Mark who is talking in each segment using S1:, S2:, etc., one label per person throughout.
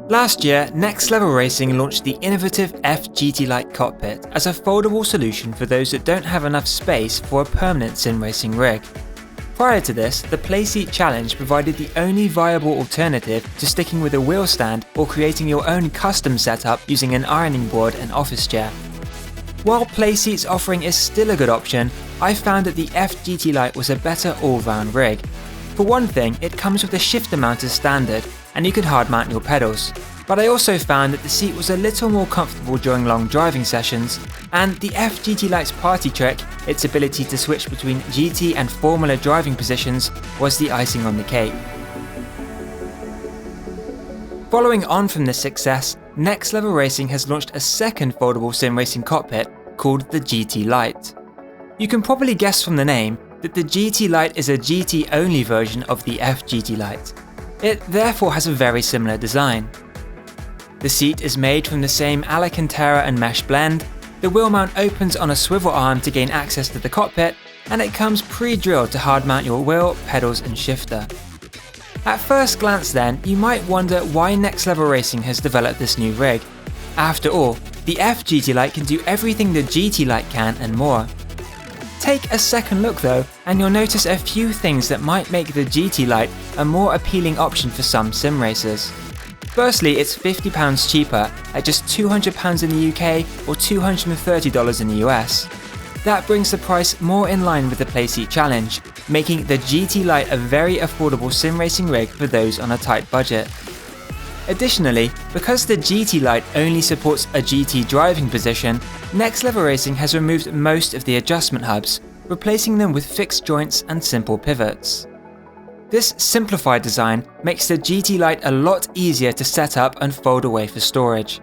S1: Last year, Next Level Racing launched the innovative F-GT Lite cockpit as a foldable solution for those that don't have enough space for a permanent sim racing rig. Prior to this, the Playseat Challenge provided the only viable alternative to sticking with a wheel stand or creating your own custom setup using an ironing board and office chair. While Playseat's offering is still a good option, I found that the F-GT Lite was a better all-round rig. For one thing, it comes with a shifter mount as standard, and you can hard mount your pedals. But I also found that the seat was a little more comfortable during long driving sessions, and the F-GT Lite's party trick, its ability to switch between GT and Formula driving positions, was the icing on the cake. Following on from this success, Next Level Racing has launched a second foldable sim racing cockpit called the GT Lite. You can probably guess from the name that the GT Lite is a GT-only version of the F-GT Lite. It therefore has a very similar design. The seat is made from the same Alcantara and mesh blend, the wheel mount opens on a swivel arm to gain access to the cockpit, and it comes pre-drilled to hard mount your wheel, pedals and shifter. At first glance then, you might wonder why Next Level Racing has developed this new rig. After all, the F-GT Lite can do everything the GT Lite can and more. Take a second look though, and you'll notice a few things that might make the GT Lite a more appealing option for some sim racers. Firstly, it's £50 cheaper at just £200 in the UK or $230 in the US. That brings the price more in line with the Playseat Challenge, making the GT Lite a very affordable sim racing rig for those on a tight budget. Additionally, because the GT Lite only supports a GT driving position, Next Level Racing has removed most of the adjustment hubs, replacing them with fixed joints and simple pivots. This simplified design makes the GT Lite a lot easier to set up and fold away for storage.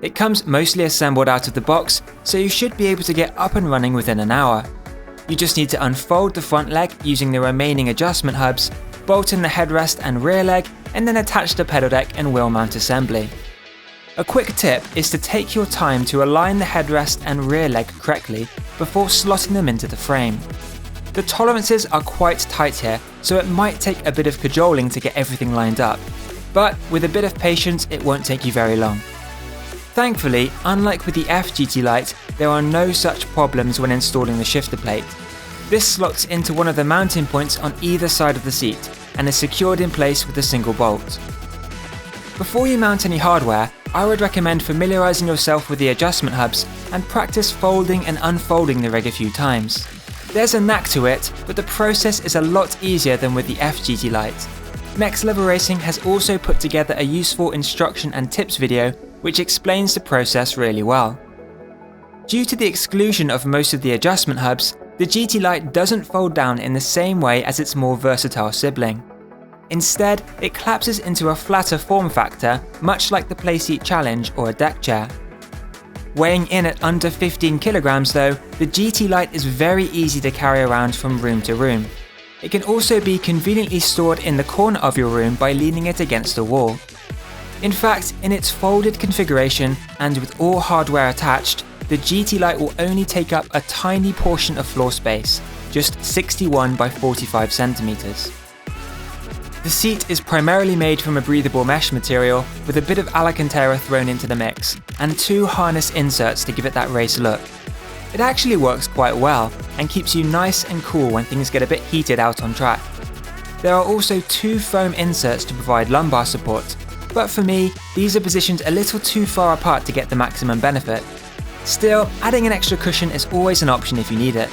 S1: It comes mostly assembled out of the box, so you should be able to get up and running within an hour. You just need to unfold the front leg using the remaining adjustment hubs, bolt in the headrest and rear leg, and then attach the pedal deck and wheel mount assembly. A quick tip is to take your time to align the headrest and rear leg correctly before slotting them into the frame. The tolerances are quite tight here, so it might take a bit of cajoling to get everything lined up, but with a bit of patience it won't take you very long. Thankfully, unlike with the F-GT Lite, there are no such problems when installing the shifter plate. This slots into one of the mounting points on either side of the seat and is secured in place with a single bolt. Before you mount any hardware, I would recommend familiarising yourself with the adjustment hubs and practice folding and unfolding the rig a few times. There's a knack to it, but the process is a lot easier than with the F-GT Lite. Next Level Racing has also put together a useful instruction and tips video which explains the process really well. Due to the exclusion of most of the adjustment hubs, the GT Lite doesn't fold down in the same way as its more versatile sibling. Instead, it collapses into a flatter form factor, much like the Playseat Challenge or a deck chair. Weighing in at under 15 kilograms though, the GT Lite is very easy to carry around from room to room. It can also be conveniently stored in the corner of your room by leaning it against a wall. In fact, in its folded configuration and with all hardware attached, the GT Lite will only take up a tiny portion of floor space, just 61 by 45 centimeters. The seat is primarily made from a breathable mesh material with a bit of Alcantara thrown into the mix, and two harness inserts to give it that race look. It actually works quite well and keeps you nice and cool when things get a bit heated out on track. There are also two foam inserts to provide lumbar support, but for me, these are positioned a little too far apart to get the maximum benefit. Still, adding an extra cushion is always an option if you need it.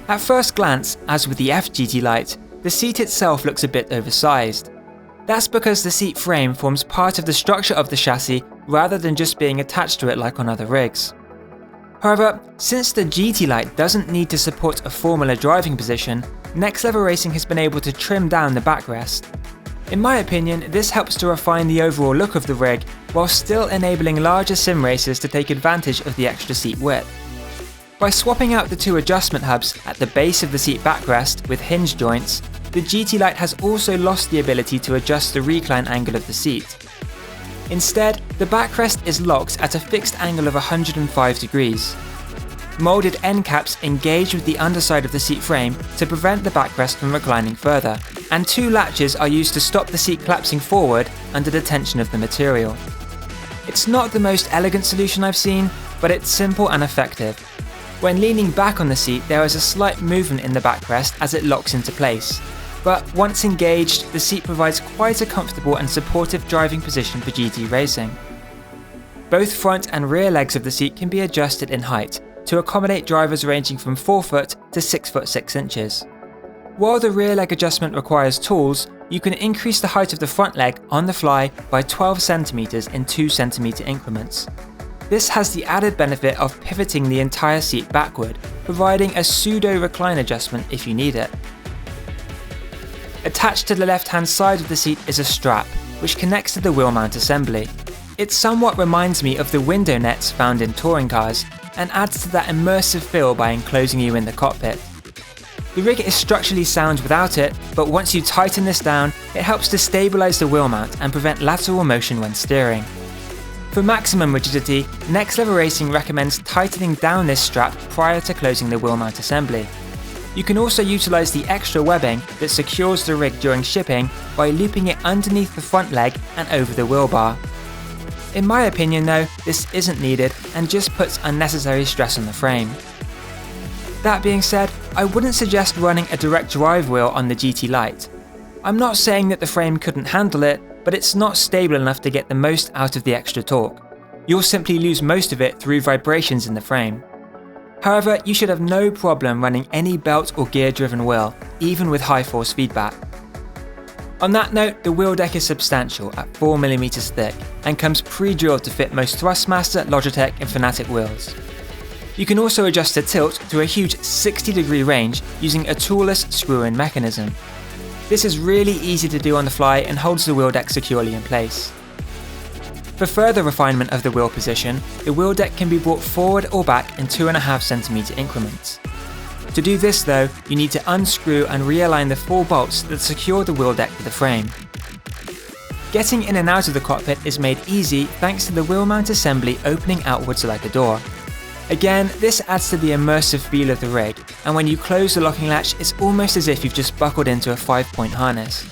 S1: At first glance, as with the F-GT Lite, the seat itself looks a bit oversized. That's because the seat frame forms part of the structure of the chassis rather than just being attached to it like on other rigs. However, since the GT Lite doesn't need to support a Formula driving position, Next Level Racing has been able to trim down the backrest. In my opinion, this helps to refine the overall look of the rig while still enabling larger sim racers to take advantage of the extra seat width. By swapping out the two adjustment hubs at the base of the seat backrest with hinge joints, the GT Lite has also lost the ability to adjust the recline angle of the seat. Instead, the backrest is locked at a fixed angle of 105 degrees. Moulded end caps engage with the underside of the seat frame to prevent the backrest from reclining further, and 2 latches are used to stop the seat collapsing forward under the tension of the material. It's not the most elegant solution I've seen, but it's simple and effective. When leaning back on the seat, there is a slight movement in the backrest as it locks into place, but once engaged, the seat provides quite a comfortable and supportive driving position for GT racing. Both front and rear legs of the seat can be adjusted in height to accommodate drivers ranging from 4 foot to 6 foot 6 inches. While the rear leg adjustment requires tools, you can increase the height of the front leg on the fly by 12 cm in 2 cm increments. This has the added benefit of pivoting the entire seat backward, providing a pseudo recline adjustment if you need it. Attached to the left-hand side of the seat is a strap, which connects to the wheel mount assembly. It somewhat reminds me of the window nets found in touring cars, and adds to that immersive feel by enclosing you in the cockpit. The rig is structurally sound without it, but once you tighten this down, it helps to stabilise the wheel mount and prevent lateral motion when steering. For maximum rigidity, Next Level Racing recommends tightening down this strap prior to closing the wheel mount assembly. You can also utilise the extra webbing that secures the rig during shipping by looping it underneath the front leg and over the wheel bar. In my opinion though, this isn't needed and just puts unnecessary stress on the frame. That being said, I wouldn't suggest running a direct drive wheel on the GT Lite. I'm not saying that the frame couldn't handle it, but it's not stable enough to get the most out of the extra torque. You'll simply lose most of it through vibrations in the frame. However, you should have no problem running any belt or gear driven wheel, even with high force feedback. On that note, the wheel deck is substantial at 4mm thick and comes pre-drilled to fit most Thrustmaster, Logitech and Fanatec wheels. You can also adjust the tilt to a huge 60-degree range using a toolless screw-in mechanism. This is really easy to do on the fly and holds the wheel deck securely in place. For further refinement of the wheel position, the wheel deck can be brought forward or back in 2.5cm increments. To do this though, you need to unscrew and realign the 4 bolts that secure the wheel deck to the frame. Getting in and out of the cockpit is made easy thanks to the wheel mount assembly opening outwards like a door. Again, this adds to the immersive feel of the rig, and when you close the locking latch, it's almost as if you've just buckled into a 5-point harness.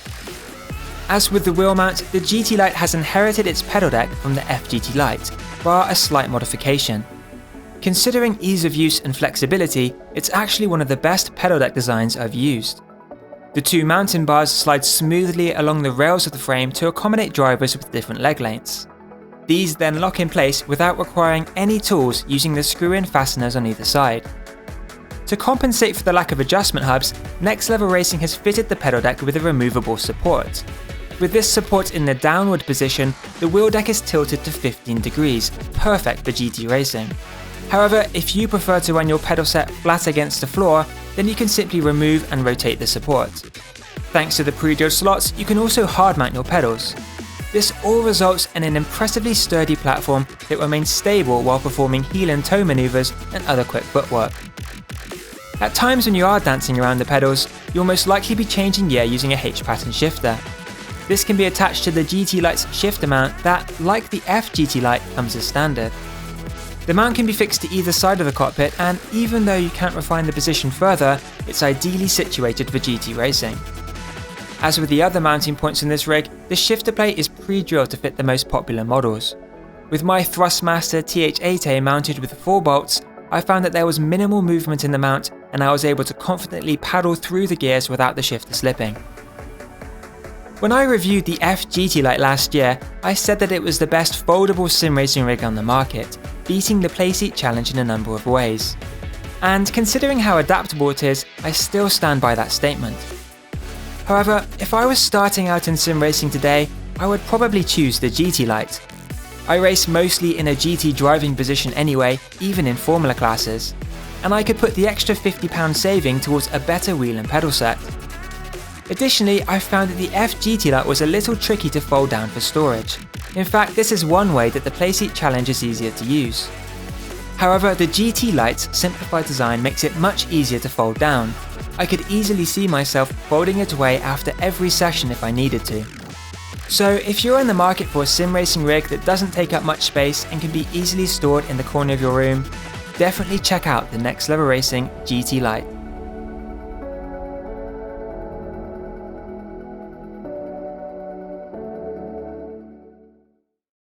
S1: As with the wheel mount, the GT Lite has inherited its pedal deck from the F-GT Lite, bar a slight modification. Considering ease of use and flexibility, it's actually one of the best pedal deck designs I've used. The 2 mountain bars slide smoothly along the rails of the frame to accommodate drivers with different leg lengths. These then lock in place without requiring any tools using the screw-in fasteners on either side. To compensate for the lack of adjustment hubs, Next Level Racing has fitted the pedal deck with a removable support. With this support in the downward position, the wheel deck is tilted to 15 degrees, perfect for GT racing. However, if you prefer to run your pedal set flat against the floor, then you can simply remove and rotate the support. Thanks to the pre-drilled slots, you can also hard mount your pedals. This all results in an impressively sturdy platform that remains stable while performing heel and toe maneuvers and other quick footwork. At times when you are dancing around the pedals, you'll most likely be changing gear using a H-pattern shifter. This can be attached to the GT Lite's shifter mount that, like the F-GT Lite, comes as standard. The mount can be fixed to either side of the cockpit, and even though you can't refine the position further, it's ideally situated for GT racing. As with the other mounting points in this rig, the shifter plate is pre-drilled to fit the most popular models. With my Thrustmaster TH8A mounted with 4 bolts, I found that there was minimal movement in the mount and I was able to confidently paddle through the gears without the shifter slipping. When I reviewed the F-GT Lite last year, I said that it was the best foldable sim racing rig on the market, beating the playseat challenge in a number of ways. And considering how adaptable it is, I still stand by that statement. However, if I was starting out in sim racing today, I would probably choose the GT Lite. I race mostly in a GT driving position anyway, even in Formula classes, and I could put the extra £50 saving towards a better wheel and pedal set. Additionally, I found that the F-GT Lite was a little tricky to fold down for storage. In fact, this is one way that the playseat challenge is easier to use. However, the GT Lite's simplified design makes it much easier to fold down. I could easily see myself folding it away after every session if I needed to. So if you're in the market for a sim racing rig that doesn't take up much space and can be easily stored in the corner of your room, definitely check out the Next Level Racing GT Lite.